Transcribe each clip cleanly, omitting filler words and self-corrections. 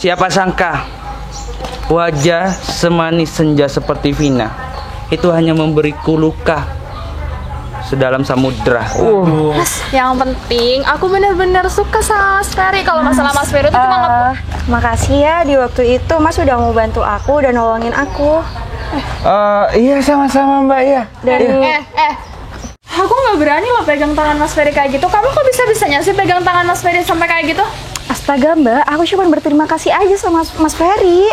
Siapa sangka wajah semanis senja seperti Vina itu hanya memberiku luka sedalam samudra. Mas, yang penting aku bener-bener suka sama Mas Ferry. Kalau masalah Mas Ferry itu cuma makasih ya di waktu itu Mas udah mau bantu aku dan nolongin aku. Iya sama-sama Mbak ya. Aku nggak berani loh pegang tangan Mas Ferry kayak gitu. Kamu kok bisa-bisanya sih pegang tangan Mas Ferry sampai kayak gitu? Astaga Mbak, aku cuma berterima kasih aja sama Mas Ferry.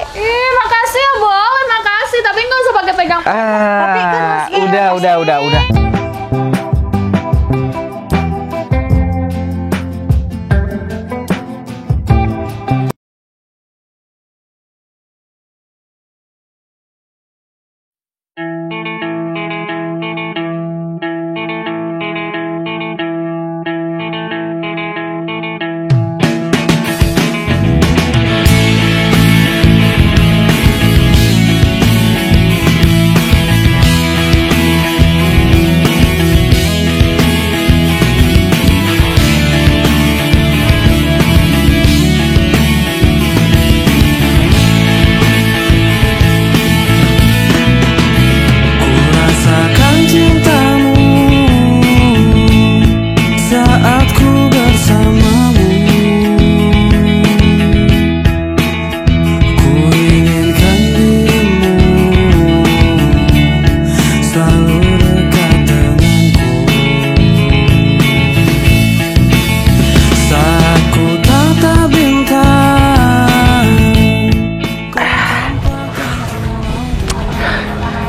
Makasih ya, boleh makasih. Tapi nggak usah pakai pegang. Tapi kan Mas udah.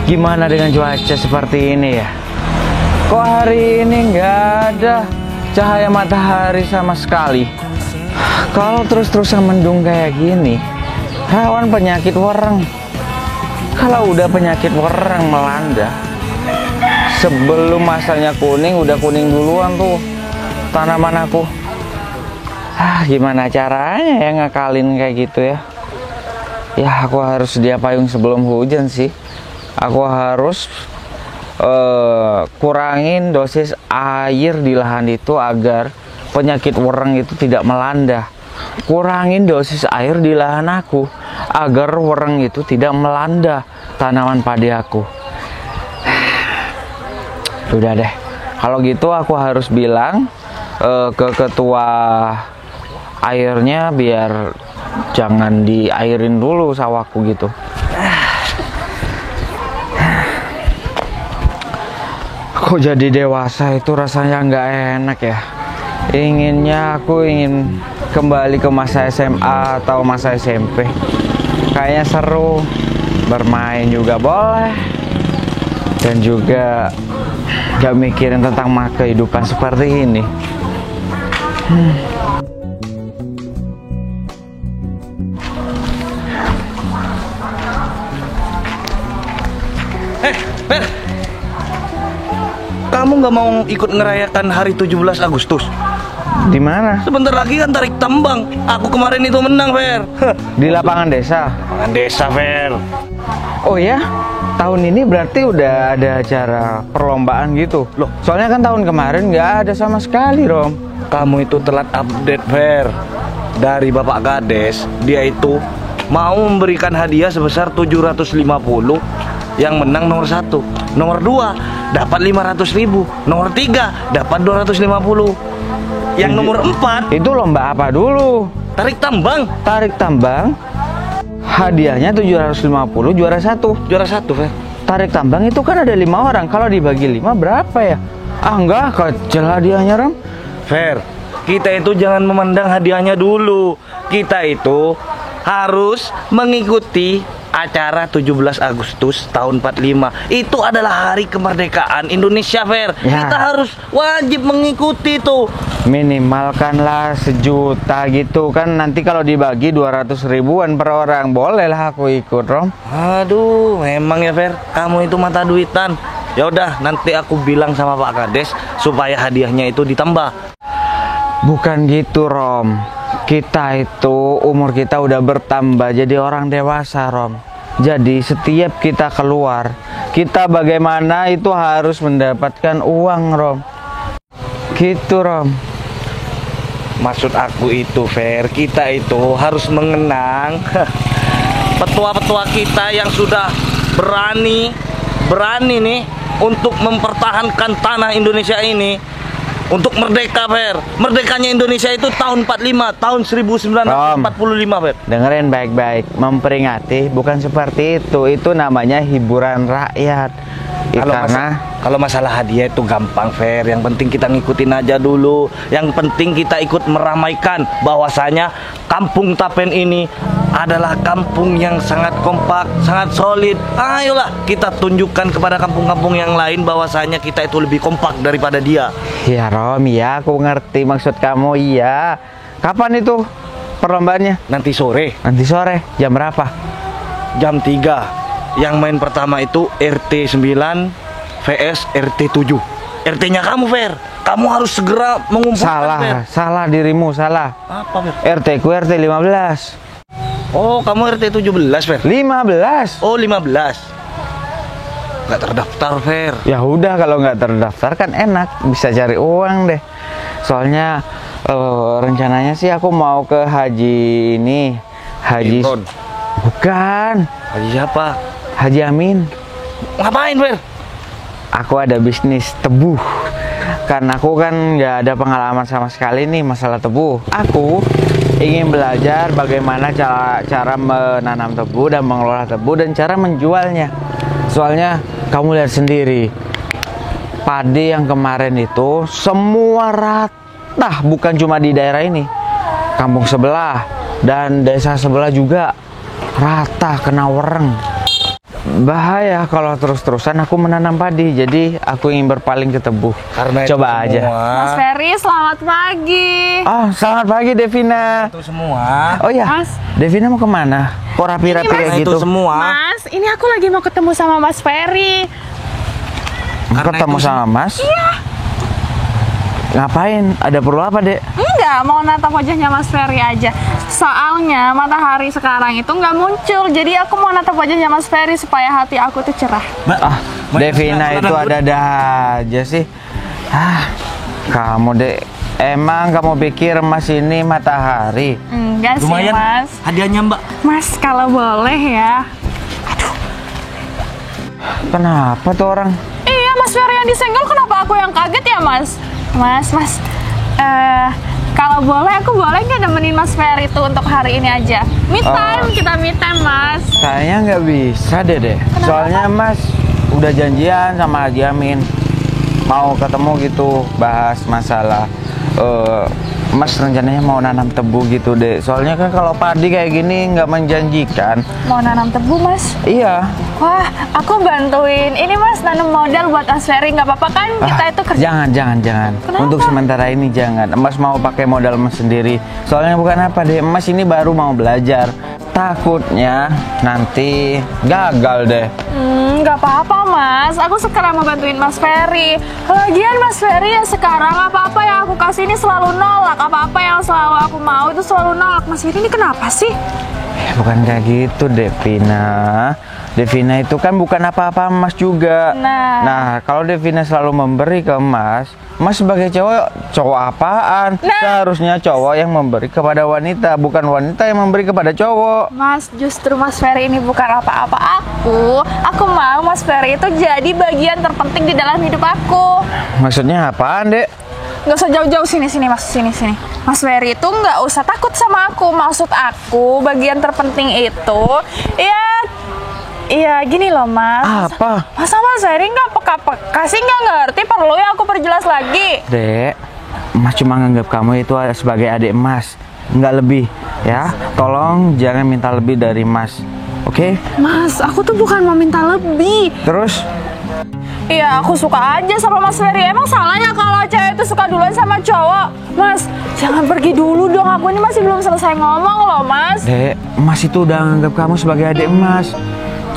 Gimana dengan cuaca seperti ini ya? Kok hari ini nggak ada cahaya matahari sama sekali? Kalau terus-terusan mendung kayak gini, rawan penyakit wereng. Kalau udah penyakit wereng melanda, sebelum masanya kuning, udah kuning duluan tuh tanaman aku. Gimana caranya ya ngakalin kayak gitu ya? Ya aku harus sedia payung sebelum hujan sih. Aku harus kurangin dosis air di lahan itu agar penyakit wereng itu tidak melanda. Kurangin dosis air di lahan aku agar wereng itu tidak melanda tanaman padi aku. Udah deh, kalau gitu aku harus bilang ke ketua airnya biar jangan diairin dulu sawahku gitu. Kok jadi dewasa itu rasanya nggak enak ya. Aku ingin kembali ke masa SMA atau masa SMP. Kayaknya seru, bermain juga boleh, dan juga nggak mikirin tentang kehidupan seperti ini. Fer, kamu nggak mau ikut ngerayakan hari 17 Agustus? Di mana? Sebentar lagi kan tarik tambang. Aku kemarin itu menang, Fer. Di lapangan desa. Lapangan desa, Fer. Oh ya, tahun ini berarti udah ada acara perlombaan gitu. Loh, soalnya kan tahun kemarin nggak ada sama sekali, Rom. Kamu itu telat update, Fer. Dari Bapak Kades, dia itu mau memberikan hadiah sebesar 750. Yang menang nomor 1, nomor 2 dapat 500.000, nomor 3 dapat 250. Yang nomor 4 itu lomba apa dulu? tarik tambang. Tarik tambang. Hadiahnya 750, juara 1. Juara 1, Fer. Tarik tambang itu kan ada 5 orang. Kalau dibagi 5 berapa ya? Enggak, kecil hadiahnya, Rom. Fer, kita itu jangan memandang hadiahnya dulu. Kita itu harus mengikuti acara 17 Agustus tahun 45. Itu adalah hari kemerdekaan Indonesia, Fer. Ya. Kita harus wajib mengikuti tuh. Minimalkanlah 1 juta gitu kan. Nanti kalau dibagi 200 ribuan per orang, bolehlah aku ikut, Rom. Aduh, memang ya, Fer. Kamu itu mata duitan. Ya udah, nanti aku bilang sama Pak Kades supaya hadiahnya itu ditambah. Bukan gitu, Rom. Kita itu umur kita udah bertambah jadi orang dewasa, Rom. Jadi setiap kita keluar, kita bagaimana itu harus mendapatkan uang, Rom. Gitu, Rom. Maksud aku itu, Fer, kita itu harus mengenang petua-petua kita yang sudah berani nih untuk mempertahankan tanah Indonesia ini untuk merdeka, Fer. Merdekanya Indonesia itu tahun 45, tahun 1945, Fer. Dengerin baik-baik, memperingati bukan seperti itu. Itu namanya hiburan rakyat. Kalau masalah hadiah itu gampang, Fer. Yang penting kita ngikutin aja dulu. Yang penting kita ikut meramaikan bahwasanya Kampung Tapen ini adalah kampung yang sangat kompak, sangat solid. Ayolah kita tunjukkan kepada kampung-kampung yang lain bahwasanya kita itu lebih kompak daripada dia. Ya Rom, ya aku ngerti maksud kamu, iya. Kapan itu perlombaannya? Nanti sore Nanti sore, jam berapa? jam 3. Yang main pertama itu RT 9 vs RT 7. RT-nya kamu, Fer. Kamu harus segera mengumpulkan, Fer. Salah dirimu, salah. Apa, Fer? RT ku RT 15. Oh, kamu RT 17, Fer. 15. Oh, 15. Nggak terdaftar, Fer. Ya udah, kalau nggak terdaftar kan enak, bisa cari uang deh. Soalnya rencananya sih aku mau ke haji ini, haji Imron. bukan, Haji siapa? Haji Amin. Ngapain, Fer? Aku ada bisnis tebu. Karena aku kan nggak ada pengalaman sama sekali nih masalah tebu. Aku ingin belajar bagaimana cara menanam tebu dan mengelola tebu dan cara menjualnya. Soalnya kamu lihat sendiri, padi yang kemarin itu semua rata, bukan cuma di daerah ini, kampung sebelah dan desa sebelah juga rata kena wereng. Bahaya kalau terus-terusan aku menanam padi. Jadi aku ingin berpaling ke tebu. Karena coba aja. Mas Ferry, selamat pagi. Oh, selamat pagi Devina. Itu semua. Oh ya, Mas. Devina mau kemana? Kok rapi-rapi Ini, Mas. kayak Itu gitu? semua. Mas, ini aku lagi mau ketemu sama Mas Ferry. Karena Ketemu itu sama Mas? Iya. Ngapain? Ada perlu apa, Dek? Enggak, mau natap wajahnya Mas Ferry aja. Soalnya matahari sekarang itu nggak muncul. Jadi aku mau natap wajahnya Mas Ferry supaya hati aku tuh cerah. Devina itu ada-ada aja sih. Kamu, Dek. Emang kamu pikir Mas ini matahari? Enggak sih, Lumayan Mas. hadiahnya, Mbak. Mas, kalau boleh ya. Kenapa tuh orang? Iya, Mas Ferry yang disenggol, kenapa aku yang kaget ya, Mas? Mas, kalau boleh aku boleh nggak nemenin Mas Ferry itu untuk hari ini aja? Me time, kita me time, Mas. Kayaknya nggak bisa deh. Soalnya Mas udah janjian sama Haji Amin. Mau ketemu gitu, bahas masalah Mas rencananya mau nanam tebu gitu deh. Soalnya kan kalau padi kayak gini nggak menjanjikan. Mau nanam tebu, Mas? Iya. Wah, aku bantuin. Ini Mas nanam modal buat Mas Ferry, nggak apa-apa kan? Kita itu kerja. Jangan. Kenapa? Untuk sementara ini jangan. Mas mau pakai modal Mas sendiri. Soalnya bukan apa deh, Mas ini baru mau belajar. Takutnya nanti gagal deh. Nggak apa-apa, Mas. Aku sekarang mau bantuin Mas Ferry. Lagian Mas Ferry ya sekarang apa-apa yang aku kasih ini selalu nolak. Apa-apa yang selalu aku mau itu selalu nolak. Mas Ferry ini kenapa sih? Bukan kayak gitu, Devina. Devina itu kan bukan apa-apa Mas juga. Nah, kalau Devina selalu memberi ke Mas sebagai cowok apaan? Seharusnya cowok yang memberi kepada wanita, bukan wanita yang memberi kepada cowok. Mas, justru Mas Ferry ini bukan apa-apa aku. Aku mau Mas Ferry itu jadi bagian terpenting di dalam hidup aku. Maksudnya apaan, Dek? Nggak usah jauh-jauh, sini Mas, sini. Mas Ferry itu nggak usah takut sama aku. Maksud aku bagian terpenting itu Iya gini loh, Mas. Apa? Masa Mas Ferry nggak peka-peka sih, nggak ngerti? Perlu ya aku perjelas lagi. Dek, Mas cuma nganggap kamu itu sebagai adik Mas, nggak lebih, ya. Tolong jangan minta lebih dari Mas, oke? Mas, aku tuh bukan mau minta lebih. Terus? Iya, aku suka aja sama Mas Ferry. Emang salah ya kalau cewek itu suka duluan sama cowok? Mas, jangan pergi dulu dong. Aku ini masih belum selesai ngomong loh, Mas. Dek, Mas itu udah nganggap kamu sebagai adik Mas.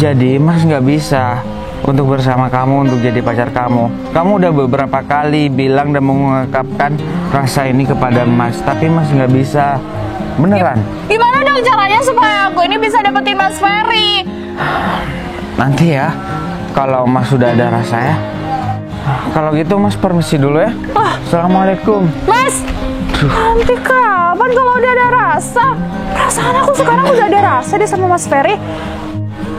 Jadi Mas nggak bisa untuk bersama kamu, untuk jadi pacar kamu. Kamu udah beberapa kali bilang dan mengungkapkan rasa ini kepada Mas, tapi Mas nggak bisa. Beneran? Gimana dong caranya supaya aku ini bisa dapetin Mas Ferry? Nanti ya, kalau Mas sudah ada rasa ya. Kalau gitu Mas permisi dulu ya. Assalamualaikum. Mas, Nanti kapan kalau udah ada rasa? Perasaan aku sekarang udah ada rasa deh sama Mas Ferry.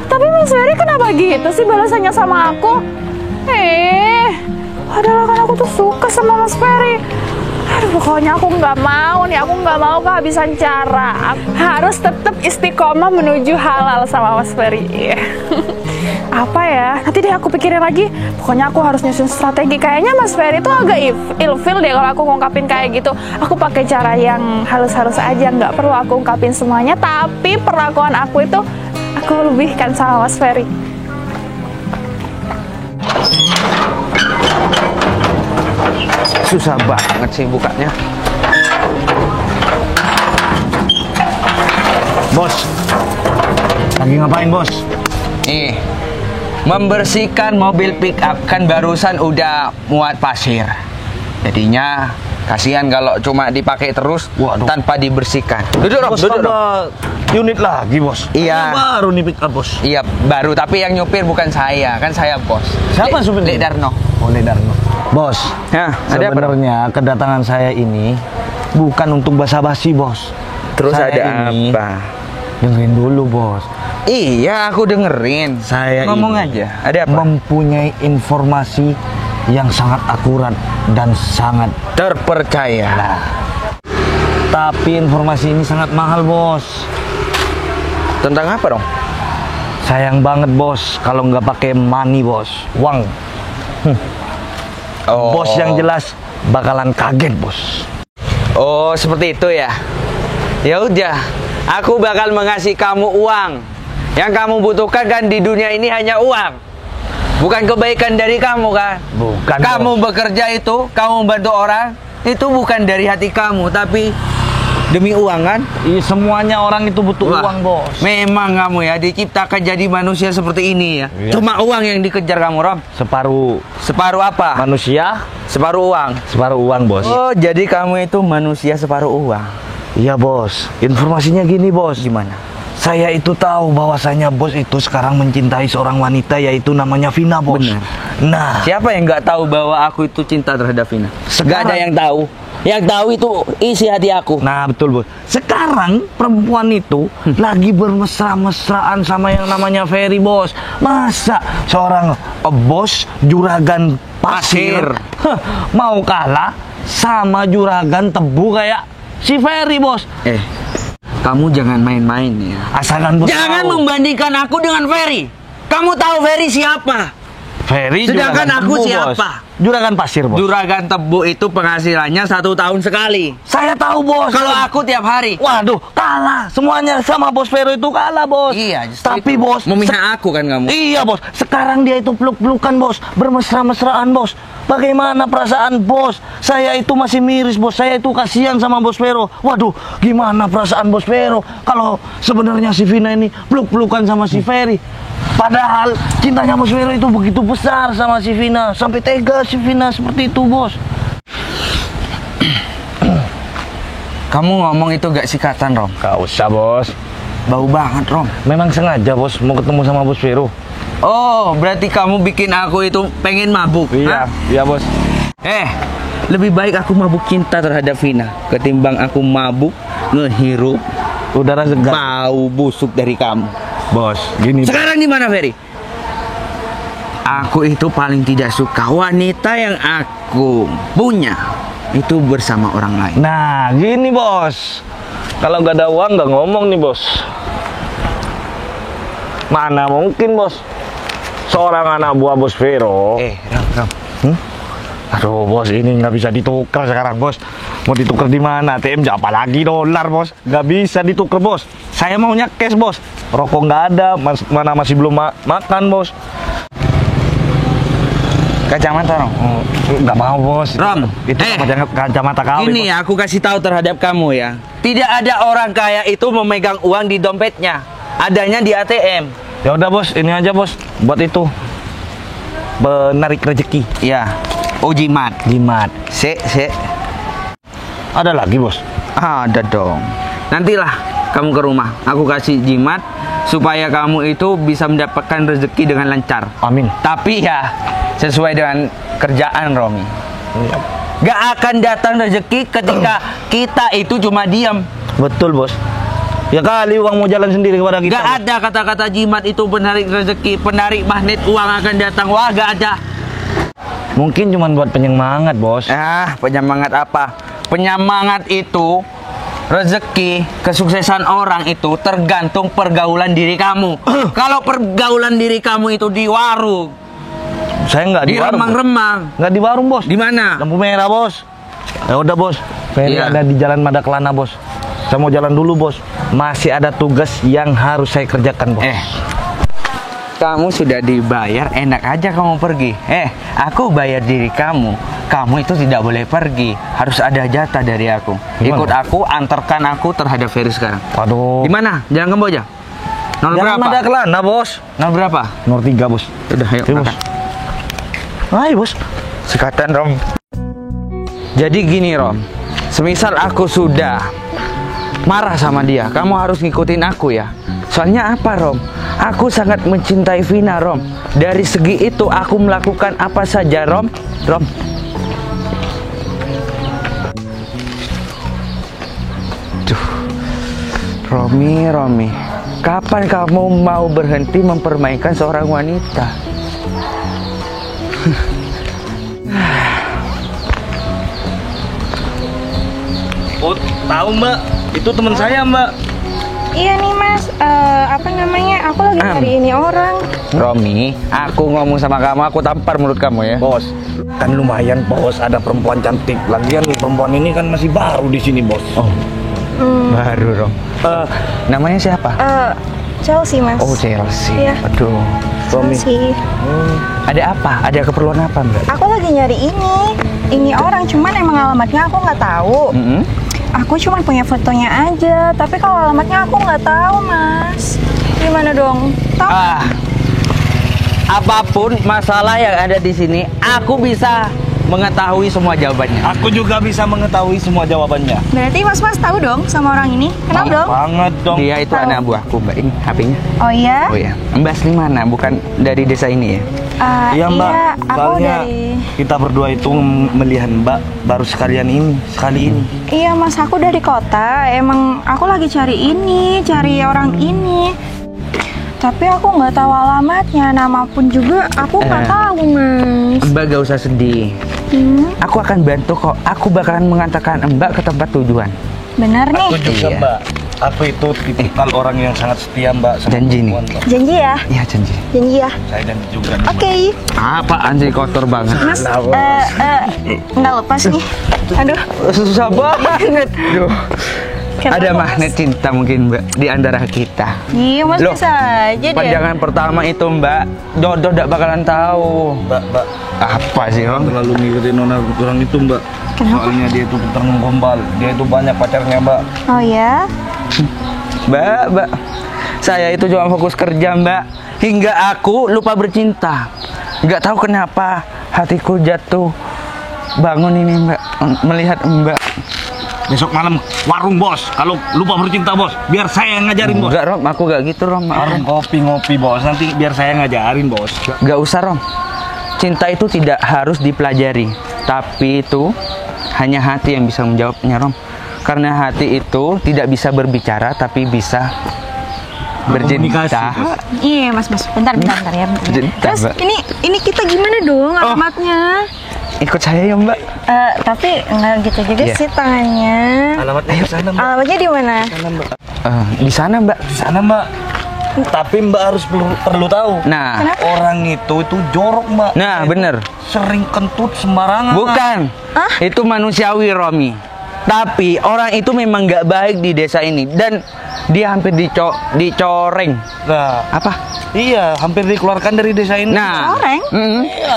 Tapi Mas Ferry kenapa gitu sih balasannya sama aku? Padahal kan aku tuh suka sama Mas Ferry. Aduh, pokoknya aku nggak mau nih, aku nggak mau kehabisan cara. Aku harus tetap istiqomah menuju halal sama Mas Ferry. Apa ya? Nanti deh aku pikirin lagi. Pokoknya aku harus nyusun strategi. Kayaknya Mas Ferry tuh agak ilfil deh kalau aku ngungkapin kayak gitu. Aku pakai cara yang halus-halus aja, nggak perlu aku ungkapin semuanya. Tapi perlakuan aku itu aku lebihkan sama Mas Ferry. Susah banget sih bukanya. Bos, lagi ngapain bos? Nih, membersihkan mobil pick up, kan barusan udah muat pasir. Jadinya kasihan kalau cuma dipakai terus. Waduh. Tanpa dibersihkan. Duduk Rom, Bos, duduk Rom. tambah unit lagi bos. Iya. Baru nih pick up bos. Iya, baru, tapi yang nyupir bukan saya, kan saya bos. Siapa supirnya? Lek Darno. Oh, Darno. Bos, Ya, ada apa? sebenarnya kedatangan saya ini bukan untuk basa-basi bos. Terus Saya ada ini- apa? Dengerin dulu bos. Iya, aku dengerin. Saya ngomong ini aja. Ada apa? mempunyai informasi yang sangat akurat dan sangat Terpercaya. tapi informasi ini sangat mahal bos. Tentang apa dong? Sayang banget bos kalau nggak pakai money bos, uang. Oh. Bos yang jelas bakalan kaget bos. Oh, seperti itu ya. Ya udah, aku bakal mengasih kamu uang. Yang kamu butuhkan kan di dunia ini hanya uang. Bukan kebaikan dari kamu kan? Bukan, Kamu bos. bekerja itu, kamu bantu orang, itu bukan dari hati kamu, tapi demi uang kan? Semuanya orang itu butuh Wah, uang bos. Memang kamu ya diciptakan jadi manusia seperti ini ya. Iya. Cuma uang yang dikejar kamu, Rom. Separuh Separuh apa? manusia, Separuh uang. separuh uang bos. Oh, jadi kamu itu manusia separuh uang. Iya bos. Informasinya gini bos. Gimana? Saya itu tahu bahwasanya bos itu sekarang mencintai seorang wanita yaitu namanya Vina bos. Benar. Nah, Siapa yang nggak tahu bahwa aku itu cinta terhadap Vina? Sekarang- Nggak ada yang tahu. Yang tahu itu isi hati aku. nah betul bos. Sekarang perempuan itu lagi bermesra-mesraan sama yang namanya Ferry bos. Masa seorang bos juragan pasir, mau kalah sama juragan tebu kayak si Ferry bos. Kamu jangan main-main ya. Asalkan bos Jangan tahu. membandingkan aku dengan Ferry. Kamu tahu Ferry siapa? Ferry Sedangkan juragan aku tebu, siapa? bos. Juragan pasir bos. Juragan tebu itu penghasilannya 1 tahun sekali. Saya tahu bos. Kalau aku tiap hari. Waduh, kalah. Semuanya sama bos Vero itu kalah, bos. Iya, justru Tapi itu. bos, memihak aku kan kamu. iya, bos. Sekarang dia itu peluk-pelukan, bos. Bermesra-mesraan, bos. Bagaimana perasaan bos? Saya itu masih miris, bos. Saya itu kasihan sama bos Vero. Waduh, gimana perasaan bos Vero kalau sebenarnya si Vina ini peluk-pelukan sama si Ferry? Padahal cintanya bos Vero itu begitu besar sama si Vina. Sampai tega si Vina seperti itu, bos. Kamu ngomong itu gak sikatan, Rom? Gak usah, bos. Bau banget, Rom. Memang sengaja, bos, mau ketemu sama bos Vero. Oh, berarti kamu bikin aku itu pengen mabuk. Hah? Iya, bos. Lebih baik aku mabuk cinta terhadap Vina ketimbang aku mabuk ngehirup Udara segar. bau busuk dari kamu. Bos, gini. Sekarang di mana, Ferry? Aku itu paling tidak suka wanita yang aku punya itu bersama orang lain. Nah, gini, bos. Kalau gak ada uang, gak ngomong nih, bos. Mana mungkin, bos. Seorang anak buah bos Vero. Ram. Aduh, bos, ini nggak bisa ditukar sekarang, bos. Mau ditukar di mana? ATM apalagi dolar, bos. Nggak bisa ditukar, bos. Saya maunya cash, bos. Rokok nggak ada, mana masih belum makan, bos. Kacamata, Rom. Nggak mau, bos. Rom, Itu kacamata kawin, Ini bos. aku kasih tahu terhadap kamu ya. Tidak ada orang kaya itu memegang uang di dompetnya. Adanya di ATM. Ya udah, bos. Ini aja, bos. Buat itu. Menarik rezeki. Ya. Oh, jimat. Jimat. Sek. Ada lagi, bos. Ada dong. Nantilah kamu ke rumah. Aku kasih jimat supaya kamu itu bisa mendapatkan rezeki dengan lancar. Amin. Tapi ya sesuai dengan kerjaan, Romi. Gak akan datang rezeki ketika kita itu cuma diam. Betul bos. Ya kali uang mau jalan sendiri kepada kita. Gak ada kata-kata jimat itu penarik rezeki, penarik magnet uang akan datang. Wah, gak ada. Mungkin cuma buat penyemangat bos. Penyemangat apa? Penyemangat itu rezeki, kesuksesan orang itu tergantung pergaulan diri kamu. Kalau pergaulan diri kamu itu di warung, Saya nggak di warung. remang-remang. Nggak di warung bos. Di mana? Lampu merah bos. Ya udah bos. Ferry Iya. ada di Jalan Madaklana bos. Saya mau jalan dulu bos. Masih ada tugas yang harus saya kerjakan bos. Kamu sudah dibayar, enak aja kamu pergi. Aku bayar diri kamu. Kamu itu tidak boleh pergi. Harus ada jatah dari aku. Gimana? Ikut aku, antarkan aku terhadap Ferry sekarang. Waduh. Di mana? Jalan Kamboja. Nomor Jalan berapa? Madaklana bos. Nomor berapa? Nomor 3 bos. Udah, ayo Ayo, bos. makan. Ayo bos. Sekatan Rom. Jadi gini Rom, semisal aku sudah marah sama dia, kamu harus ngikutin aku ya. Soalnya apa Rom? Aku sangat mencintai Vina Rom. Dari segi itu aku melakukan apa saja Rom. Duh. Romi, kapan kamu mau berhenti mempermainkan seorang wanita? Oh, tahu mbak. Itu teman saya mbak. Iya nih mas, apa namanya? Aku lagi cari ini orang. Romi, aku ngomong sama kamu, aku tampar mulut kamu ya. Bos, kan lumayan bos, ada perempuan cantik. Lagian nih perempuan ini kan masih baru di sini bos. Oh, baru Rom. Namanya siapa? Chelsea mas. Oh, Chelsea. Iya. Aduh, Romi. Chelsea. Ada apa? Ada keperluan apa Mbak? Aku lagi nyari ini orang, cuman emang alamatnya aku nggak tahu. Aku cuma punya fotonya aja, tapi kalau alamatnya aku nggak tahu mas. Gimana dong? Tahu? Apapun masalah yang ada di sini, aku bisa mengetahui semua jawabannya. Aku juga bisa mengetahui semua jawabannya. Berarti mas tahu dong sama orang ini? Kenal dong? Banget dong. Dia itu Tahu. anak buahku Mbak. Ini HP-nya. Oh iya? Oh ya, Mbak asli mana? Bukan dari desa ini ya? Iya mbak, Aku soalnya dari. kita berdua itu melihat mbak baru sekali ini. Iya mas, aku dari kota. Emang aku lagi cari orang ini. Tapi aku nggak tahu alamatnya, nama pun juga aku nggak tahu mas. Mbak gak usah sedih. Aku akan bantu kok. Aku bakalan mengantarkan Mbak ke tempat tujuan. Bener nih. Aku juga Iya. mbak. Aku itu tipikal orang yang sangat setia mbak sama Janji nih. perempuan, Mbak. Janji ya? Iya janji. Janji ya? Saya janji juga nih, Oke. Apaan sih kotor banget? Mas, nggak lepas nih. Aduh. Susah banget. Duh. Kenapa, Ada Mas? magnet cinta mungkin Mbak di antara kita. Iya mas, Loh, bisa aja deh. Pandangan pertama itu Mbak, jodoh gak bakalan tahu. Mbak. Apa sih Rom? Terlalu ngikutin orang itu mbak. Kenapa? Soalnya dia itu peternak gombal. Dia itu banyak pacarnya mbak. Oh ya? Mbak, saya itu cuma fokus kerja Mbak. Hingga aku lupa bercinta. Gak tahu kenapa hatiku jatuh bangun ini Mbak, melihat Mbak. Besok malam warung bos. Kalau lupa bercinta bos, biar saya yang ngajarin bos. Enggak Rom, aku gak gitu Rom. Warung kopi ngopi bos. Nanti biar saya ngajarin bos. Gak usah Rom. Cinta itu tidak harus dipelajari, tapi itu hanya hati yang bisa menjawabnya Rom. Karena hati itu tidak bisa berbicara, tapi bisa bercinta. Iya mas, bentar ya. Cinta, Terus Mbak. ini kita gimana dong alamatnya? Ikut saya ya Mbak. Tapi nggak gitu juga Iya. sih tangannya. Alamatnya di sana mbak. Alamatnya di mana? Di sana Mbak. Di sana mbak. Tapi mbak harus perlu tahu. Nah, Orang itu jorok mbak. nah bener. Sering kentut sembarangan. Bukan. Itu manusiawi Romi. Tapi orang itu memang gak baik di desa ini dan dia hampir dicoreng. Nah, Apa? iya, hampir dikeluarkan dari desa ini. Nah, Dicoreng?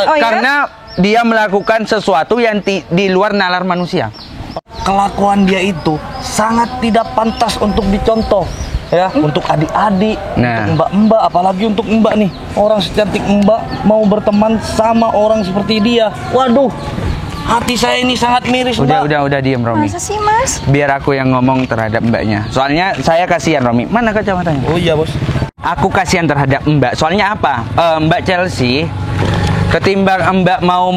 Oh, iya? karena dia melakukan sesuatu yang di luar nalar manusia. Kelakuan dia itu sangat tidak pantas untuk dicontoh. Ya, untuk adik-adik, Nah. untuk mbak-mbak, apalagi untuk mbak nih. Orang secantik mbak mau berteman sama orang seperti dia. Waduh, hati saya ini sangat miris mbak. Udah diem Romi. Masa sih mas? Biar aku yang ngomong terhadap mbaknya. Soalnya saya kasihan Romi. Mana kacamatanya? Oh iya bos. Aku kasihan terhadap mbak. Soalnya apa? Mbak Chelsea, ketimbang mbak mau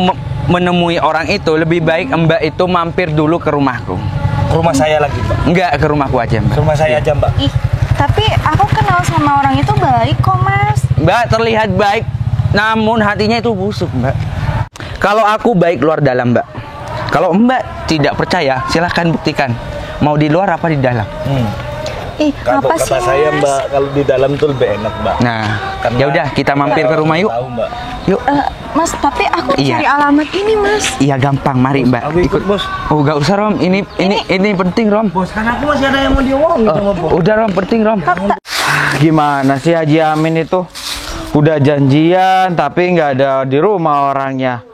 menemui orang itu, lebih baik Mbak itu mampir dulu ke rumahku. Rumah saya lagi, Mbak. Enggak, ke rumahku aja, Mbak. Rumah saya aja, Mbak. Ih, tapi aku kenal sama orang itu baik kok, Mas. Mbak terlihat baik, namun hatinya itu busuk, Mbak. Kalau aku baik luar dalam, Mbak. Kalau Mbak tidak percaya, silahkan buktikan. Mau di luar apa di dalam? Ih, Kalau apa sih, kata saya, Mas? Mbak, kalau di dalam tuh lebih enak, Mbak. Nah, Karena ya udah kita mampir ke rumah yuk. Tahu, Mbak. Yuk. Mas, tapi aku Iya. cari alamat ini, Mas. Iya gampang, mari Mbak. Aku ikut, Bos. Oh, gak usah Rom. Ini penting Rom. Bos, kan aku masih ada yang mau diomongin sama Bos. Udah Rom, penting Rom. Gimana sih Haji Amin itu? Udah janjian tapi nggak ada di rumah orangnya.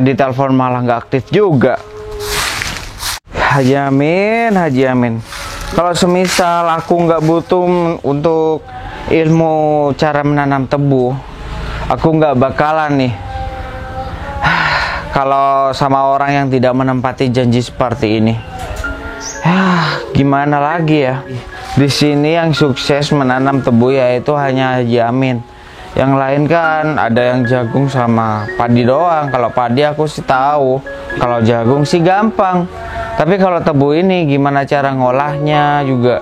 Di telepon malah nggak aktif juga. Haji Amin, Haji Amin. Kalau semisal aku nggak butuh untuk ilmu cara menanam tebu, aku nggak bakalan nih. Kalau sama orang yang tidak menempati janji seperti ini. Gimana lagi ya? Di sini yang sukses menanam tebu yaitu hanya Haji Amin. Yang lain kan ada yang jagung sama padi doang. Kalau padi aku sih tahu. Kalau jagung sih gampang. Tapi kalau tebu ini gimana cara ngolahnya juga,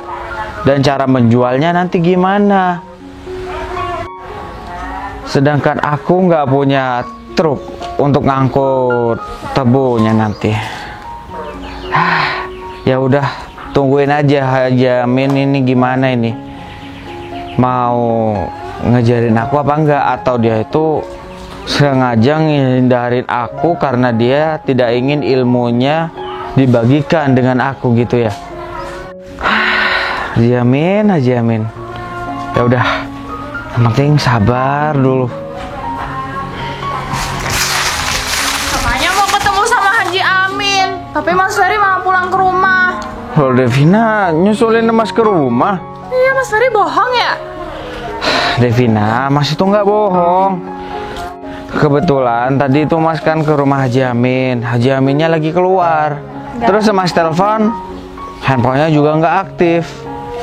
dan cara menjualnya nanti gimana? Sedangkan aku nggak punya truk untuk ngangkut tebunya nanti. Ya udah, tungguin aja Haji Amin ini gimana ini. Mau ngejarin aku apa enggak, atau dia itu sengaja ngindarin aku karena dia tidak ingin ilmunya dibagikan dengan aku gitu ya. Haji Amin, Haji Amin. Ya udah, yang penting sabar dulu. Katanya mau ketemu sama Haji Amin, tapi Mas Ferry malah pulang ke rumah. Loh Devina, nyusulin Mas ke rumah? Iya, Mas Ferry bohong ya? Devina, Mas itu nggak bohong. Kebetulan tadi itu Mas kan ke rumah Haji Amin. Haji Aminnya lagi keluar. Terus Mas telepon, handphonenya juga nggak aktif.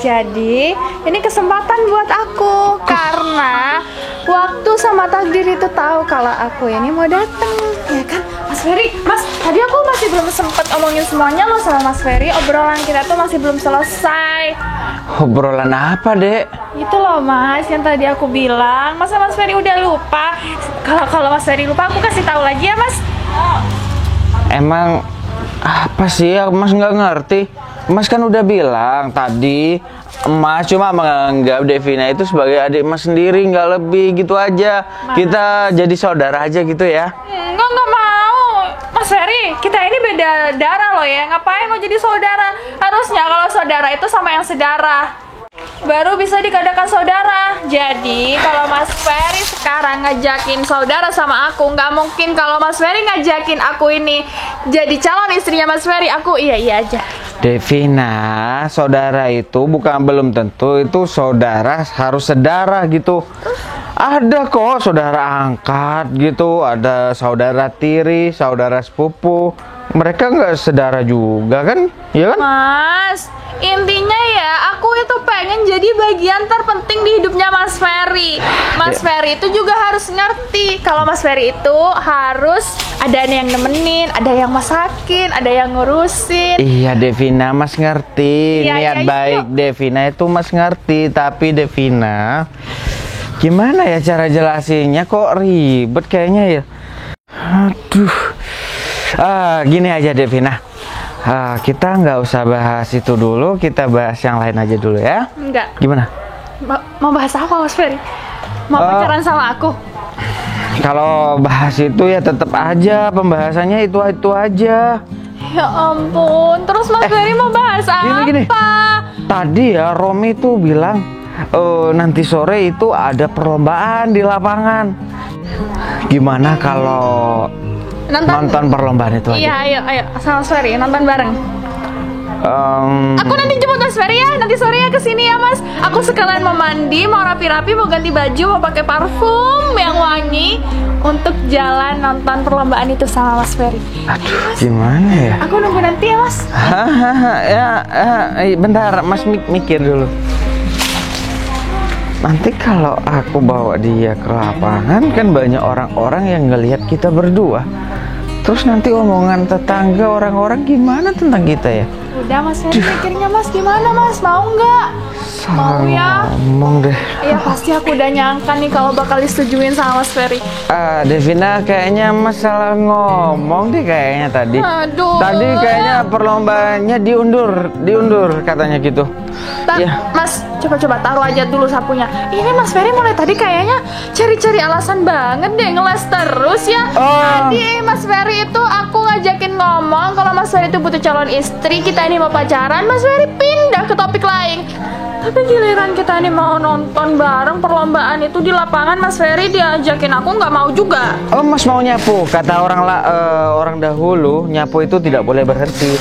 Jadi, ini kesempatan buat aku karena waktu sama takdir itu tahu kalau aku ini mau datang, ya kan? Mas Ferry, Mas, tadi aku masih belum sempet omongin semuanya loh sama Mas Ferry. Obrolan kita tuh masih belum selesai. Obrolan apa, Dek? Itu loh Mas, yang tadi aku bilang. Masa Mas Ferry udah lupa? Kalau Mas Ferry lupa, aku kasih tahu lagi ya Mas. Emang apa sih? Mas nggak ngerti. Mas kan udah bilang tadi, Mas cuma menganggap Devina itu sebagai adik Mas sendiri, nggak lebih gitu aja. Kita jadi saudara aja gitu ya. Enggak mau. Mas Ferry, kita ini beda darah loh ya. Ngapain mau jadi saudara? Harusnya kalau saudara itu sama yang sedarah, baru bisa dikatakan saudara. Jadi kalau Mas Ferry sekarang ngajakin saudara sama aku, nggak mungkin kalau Mas Ferry ngajakin aku ini jadi calon istrinya Mas Ferry. Aku iya aja. Devina, saudara itu belum tentu itu saudara harus sedara gitu. Ada kok saudara angkat gitu, ada saudara tiri, saudara sepupu. Mereka nggak sedara juga kan, ya kan? Mas, intinya ya aku itu pengen jadi bagian terpenting di hidupnya Mas Ferry. Mas Ferry itu juga harus ngerti kalau Mas Ferry itu harus ada yang nemenin, ada yang masakin, ada yang ngurusin. Iya Devina, Mas ngerti. Iya, Niat iya, baik yuk. Devina itu Mas ngerti. Tapi Devina, gimana ya cara jelasinnya, kok ribet kayaknya ya. Aduh. Gini aja Devina. Kita nggak usah bahas itu dulu, kita bahas yang lain aja dulu ya. Enggak. Gimana? Mau bahas apa Mas Ferry? Mau pacaran sama aku? Kalau bahas itu ya tetap aja pembahasannya itu aja. Ya ampun, terus Mas Ferry mau bahas apa? Gini. Tadi ya Romi tuh bilang nanti sore itu ada perlombaan di lapangan. Gimana kalau nonton perlombaan itu aja? Iya, ayo sama Mas Ferry nonton bareng. Aku nanti jemput Mas Ferry ya, nanti sore ya kesini ya Mas. Aku sekalian mau mandi, mau rapi-rapi, mau ganti baju, mau pakai parfum yang wangi untuk jalan nonton perlombaan itu sama Mas Ferry. Aduh, gimana ya? Aku nunggu nanti ya Mas. Bentar, Mas mikir dulu. Nanti kalau aku bawa dia ke lapangan kan banyak orang-orang yang ngelihat kita berdua. Terus nanti omongan tetangga orang-orang gimana tentang kita ya? Udah Mas Ferry pikirnya Mas gimana Mas? Mau nggak? Mau ya? Ngomong deh. Iya pasti aku udah nyangka nih kalau bakal disetujuin sama Mas Ferry. Devina, kayaknya Mas salah ngomong deh kayaknya tadi. Aduh. Tadi kayaknya perlombaannya diundur katanya gitu. Ya. Mas, coba taruh aja dulu sapunya. Ini Mas Ferry mulai tadi kayaknya cari-cari alasan banget deh, ngeles terus ya. Tadi Mas Ferry itu aku ngajakin ngomong kalau Mas Ferry itu butuh calon istri, kita ini mau pacaran, Mas Ferry pindah ke topik lain. Tapi giliran kita ini mau nonton bareng perlombaan itu di lapangan, Mas Ferry diajakin aku nggak mau juga. Oh, Mas mau nyapu. Kata orang dahulu, nyapu itu tidak boleh berhenti.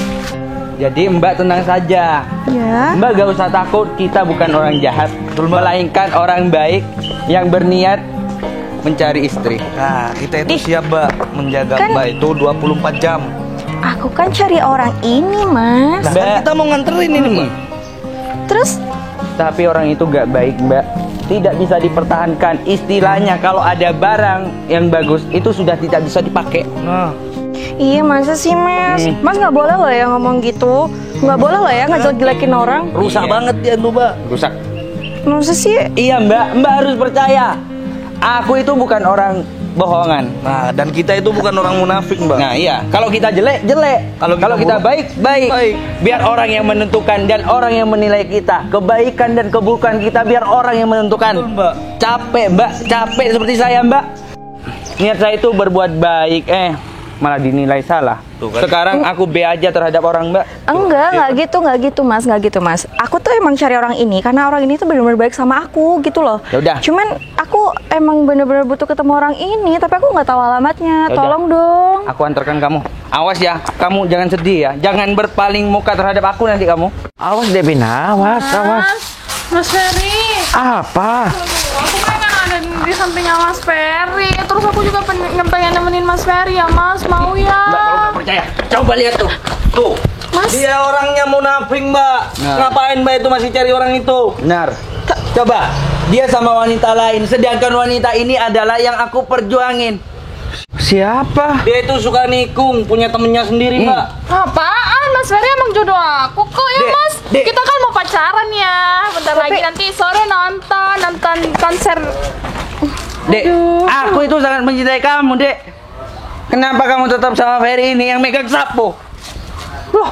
Jadi Mbak tenang saja. Ya. Mbak gak usah takut, kita bukan orang jahat, melainkan orang baik yang berniat mencari istri. Nah, kita itu siap, Mbak, menjaga Kan- Mbak itu 24 jam. Aku kan cari orang ini, Mas. Nah, kan kita mau nganterin ini, Mbak. Terus Tapi orang itu gak baik, Mbak. Tidak bisa dipertahankan. Istilahnya kalau ada barang yang bagus itu sudah tidak bisa dipakai. Nah, iya masa sih Mas? Mas nggak boleh loh ya ngomong gitu. Nggak boleh loh ya ngejelek-jelekin orang. rusak Iya. banget dia tuh, Mbak. Rusak. Masa sih? Iya, Mbak. Mbak harus percaya. Aku itu bukan orang bohongan. Nah, dan kita itu bukan orang munafik, Mbak. Nah, iya. Kalau kita jelek, jelek. Kalau Kalau kita kita baik, baik. baik. Biar orang yang menentukan dan orang yang menilai kita. Kebaikan dan keburukan kita biar orang yang menentukan. Betul, Mbak. Capek, Mbak. Capek seperti saya, Mbak. Niat saya itu berbuat baik, malah dinilai salah. Tuh kan. Sekarang aku B aja terhadap orang, Mbak. Nggak gitu Mas. Aku tuh emang cari orang ini karena orang ini tuh benar-benar baik sama aku gitu loh. Ya udah. Cuman aku emang benar-benar butuh ketemu orang ini, tapi aku nggak tahu alamatnya. Ya udah. Tolong dong. Aku antarkan kamu. Awas ya, kamu jangan sedih ya. Jangan berpaling muka terhadap aku nanti kamu. Awas Devina, awas. Mas Ferry, Apa? aku pengen ada di sampingnya Mas Ferry. Terus aku juga pengen nemenin Mas Ferry ya Mas, mau ya? Mbak, kalau nggak percaya, coba lihat tuh. Tuh. Mas. Dia orangnya munafik, Mbak. Nah. Ngapain Mbak itu masih cari orang itu? Benar. Coba, dia sama wanita lain, sedangkan wanita ini adalah yang aku perjuangin. Siapa? Dia itu suka nikung, punya temennya sendiri, Mbak. Apaan? Mas Ferry emang jodoh aku kok ya Dek, Mas. Dek. Kita kan mau pacaran ya. Bentar lagi nanti sore nonton konser. Dek, aku itu sangat mencintai kamu, Dek. Kenapa kamu tetap sama Ferry ini yang megang sapu? Loh,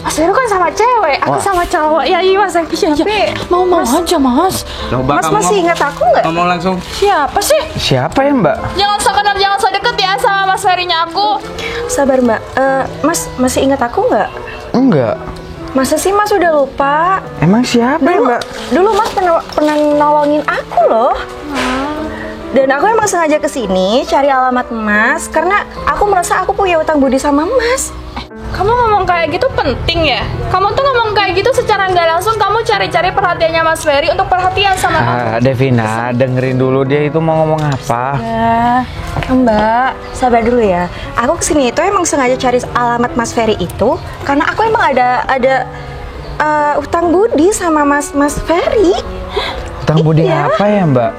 Mas Ferry kan sama cewek, aku sama cowok. Ya iya Mas, iya. Mau aja Mas. Coba Mas masih ingat aku nggak? ngomong langsung. Siapa sih? Siapa ya, Mbak? Jangan so kenal, jangan so deket ya sama Mas Ferry-nya aku. Sabar Mbak. Mas masih ingat aku nggak? Enggak. Masa sih Mas udah lupa? Emang siapa ya, Dulu, Mbak? dulu Mas pernah nolongin aku loh. Dan aku emang sengaja kesini cari alamat Mas karena aku merasa aku punya utang budi sama Mas. Kamu ngomong kayak gitu penting ya? Kamu tuh ngomong kayak gitu secara nggak langsung kamu cari-cari perhatiannya Mas Ferry untuk perhatian sama aku. Devina, dengerin dulu dia itu mau ngomong apa. Ya, Mbak, sabar dulu ya. Aku kesini itu emang sengaja cari alamat Mas Ferry itu karena aku emang ada utang budi sama Mas Ferry. Utang budi Iya. apa ya, Mbak?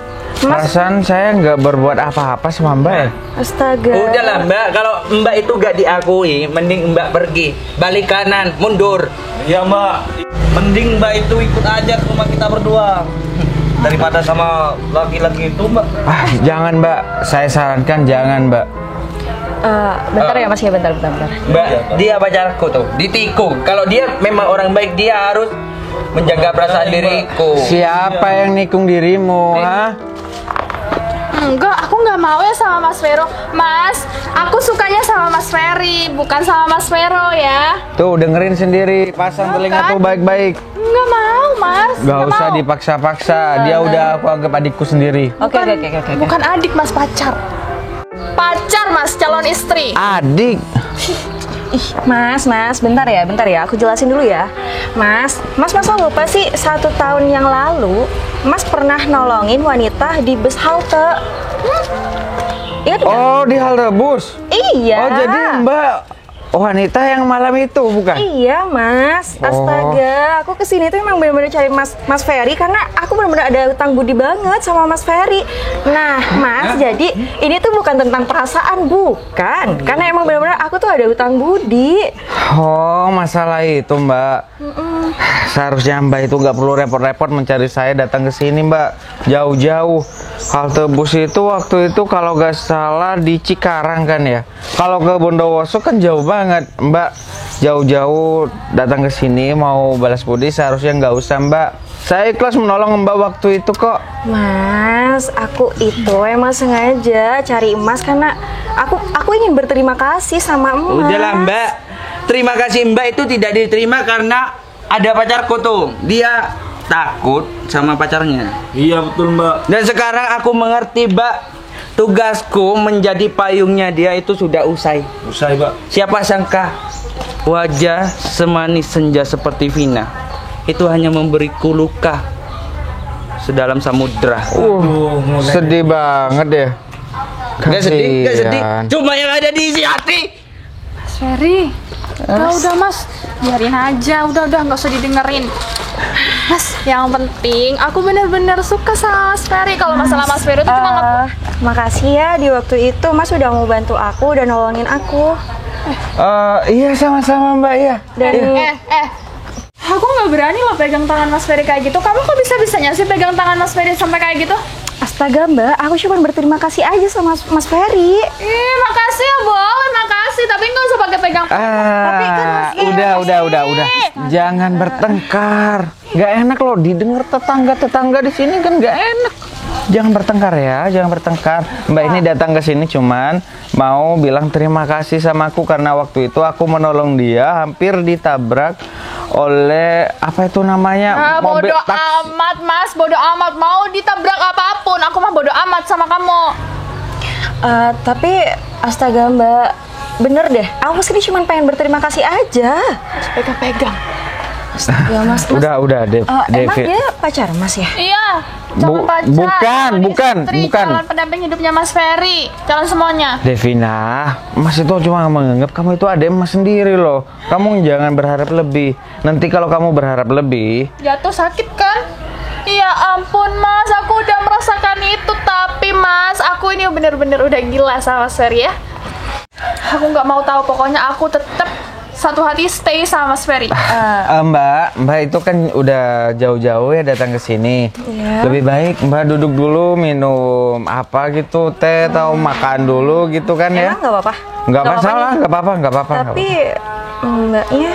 Mas- Perasaan saya nggak berbuat apa-apa sama Mbak ya. Astaga. Udahlah Mbak, kalau Mbak itu gak diakui, mending Mbak pergi. Balik kanan, mundur. Iya, Mbak. Mending Mbak itu ikut aja ke rumah kita berdua. Daripada sama laki-laki itu, Mbak. Jangan Mbak, saya sarankan jangan Mbak. Bentar ya Mas ya, bentar. Mbak, dia pacarku tuh, ditikung. Kalau dia memang orang baik, dia harus menjaga perasaan diriku. Siapa yang nikung dirimu, ha? Enggak, aku nggak mau ya sama Mas Vero. Mas, aku sukanya sama Mas Ferry, bukan sama Mas Vero ya. Tuh, dengerin sendiri, pasang telinga tuh baik-baik. Nggak mau, Mas. Gak Nggak usah mau. dipaksa-paksa, dia udah aku anggap adikku sendiri. Oke. Bukan adik, Mas, pacar. Pacar, Mas, calon istri. Adik? Ih, Mas, bentar ya, aku jelasin dulu ya. Mas masa lupa sih 1 tahun yang lalu, Mas pernah nolongin wanita di bus halte. Ingat nggak? Oh, di halte bus? Iya. Oh, jadi Mbak wanita yang malam itu bukan? Iya Mas, Oh. astaga, aku kesini tuh emang bener-bener cari Mas Ferry karena aku bener-bener ada utang budi banget sama Mas Ferry. Nah Mas, jadi ini tuh bukan tentang perasaan, bukan, karena emang bener-bener aku tuh ada utang budi. Oh, masalah itu Mbak. Seharusnya Mbak itu nggak perlu repot-repot mencari saya datang ke sini Mbak. Jauh-jauh. Halte bus itu waktu itu kalau nggak salah di Cikarang kan ya. Kalau ke Bondowoso kan jauh banget Mbak. Jauh-jauh datang ke sini mau balas budi seharusnya nggak usah Mbak. Saya ikhlas menolong Mbak waktu itu kok. Mas, aku itu emang sengaja cari emas karena aku ingin berterima kasih sama emas. Udahlah Mbak, terima kasih Mbak itu tidak diterima karena ada pacarku tuh. Dia takut sama pacarnya. Iya betul Mbak. Dan sekarang aku mengerti Mbak, tugasku menjadi payungnya dia itu sudah usai. Usai Mbak. Siapa sangka wajah semanis senja seperti Vina itu hanya memberiku luka sedalam samudra. Sedih banget ya. Gak sedih, gak sedih. Kasihan. Cuma yang ada di isi hati. Mas Ferry, udah Mas, biarin aja, udah nggak usah didengerin. Mas, yang penting aku bener-bener suka sama Mas Ferry. Kalau masalah Mas Ferry itu cuma Makasih ya di waktu itu Mas udah mau bantu aku dan nolongin aku. Iya sama-sama Mbak ya. Dan aku nggak berani loh pegang tangan Mas Ferry kayak gitu. Kamu kok bisa-bisanya sih pegang tangan Mas Ferry sampai kayak gitu? astaga Mbak, aku cuma berterima kasih aja sama Mas Ferry. Makasih ya, boleh makasih, tapi nggak usah pakai pegang. Tapi kan Udah. Jangan bertengkar. Gak enak loh didengar tetangga di sini kan gak enak. Jangan bertengkar ya, jangan bertengkar. Mbak ini datang ke sini cuman mau bilang terima kasih sama aku karena waktu itu aku menolong dia hampir ditabrak oleh apa itu namanya Bodoh amat Mas, bodoh amat, mau ditabrak apapun, aku mah bodoh amat sama kamu. Tapi astaga Mbak, bener deh, aku kesini cuma pengen berterima kasih aja. Pegang-pegang. Astaga Mas. Udah Emang dia pacar Mas ya? Iya, calon pacar. bukan. Calon pendamping hidupnya Mas Ferry, calon semuanya. Devina, Mas itu cuma menganggap kamu itu adik Mas sendiri loh. Kamu jangan berharap lebih. Nanti kalau kamu berharap lebih, Jatuh sakit kan? Ya ampun Mas, aku udah merasakan itu. Tapi Mas, aku ini bener-bener udah gila sama Mas Ferry ya. Aku nggak mau tahu, pokoknya aku tetap satu hati stay sama Mas Ferry. Mbak itu kan udah jauh-jauh ya datang ke sini. Iya. Lebih baik Mbak duduk dulu minum apa gitu, teh atau makan dulu gitu kan ya? Emang nggak apa-apa? Nggak masalah, nggak apa-apa. Tapi Mbaknya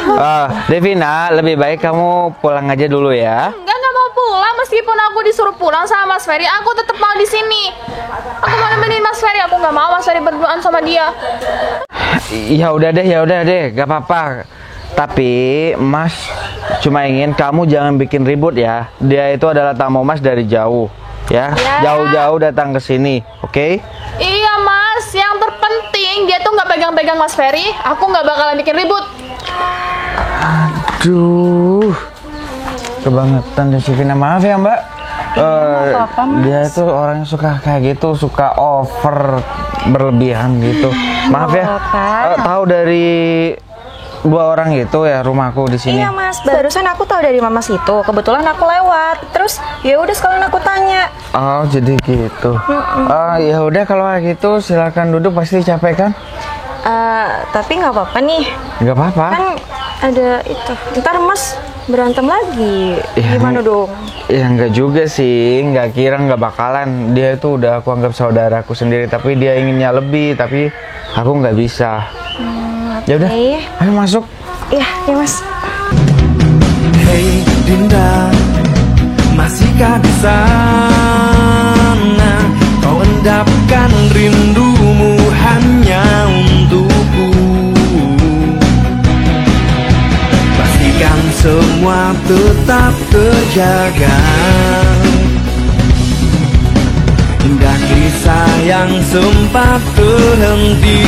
Devina, lebih baik kamu pulang aja dulu ya. Nggak mau pulang, meskipun aku disuruh pulang sama Mas Ferry, aku tetap mau di sini. Aku mau nemenin Mas Ferry, aku nggak mau Mas Ferry berduaan sama dia. Ya udah deh, gak apa-apa. Tapi Mas cuma ingin kamu jangan bikin ribut ya. Dia itu adalah tamu Mas dari jauh, ya. Jauh-jauh datang ke sini, oke? Iya Mas, yang terpenting dia tuh nggak pegang-pegang Mas Ferry, aku nggak bakalan bikin ribut. Aduh, kebangetan deh si Vina. Maaf ya Mbak. Dia itu orangnya suka kayak gitu, suka over berlebihan gitu. Maaf ya. Tahu dari dua orang itu ya rumahku di sini. Iya Mas, barusan aku tahu dari Mama situ. Kebetulan aku lewat. Terus ya udah sekalian aku tanya. Oh jadi gitu. Ya udah kalau kayak gitu silakan duduk, pasti capek kan? Tapi nggak apa-apa nih. Nggak apa-apa. Kan ada itu. Ntar Mas berantem lagi. Gimana dong? Ya nggak juga sih, nggak kira nggak bakalan. Dia itu udah aku anggap saudaraku sendiri, tapi dia inginnya lebih, tapi aku nggak bisa. Ya udah, ayo masuk. Iya Mas. Hey Dinda, masihkah di sana? Kau endapkan rindumu hanya untukku. Pastikan semua tetap terjaga. Indah kisah yang sempat terhenti.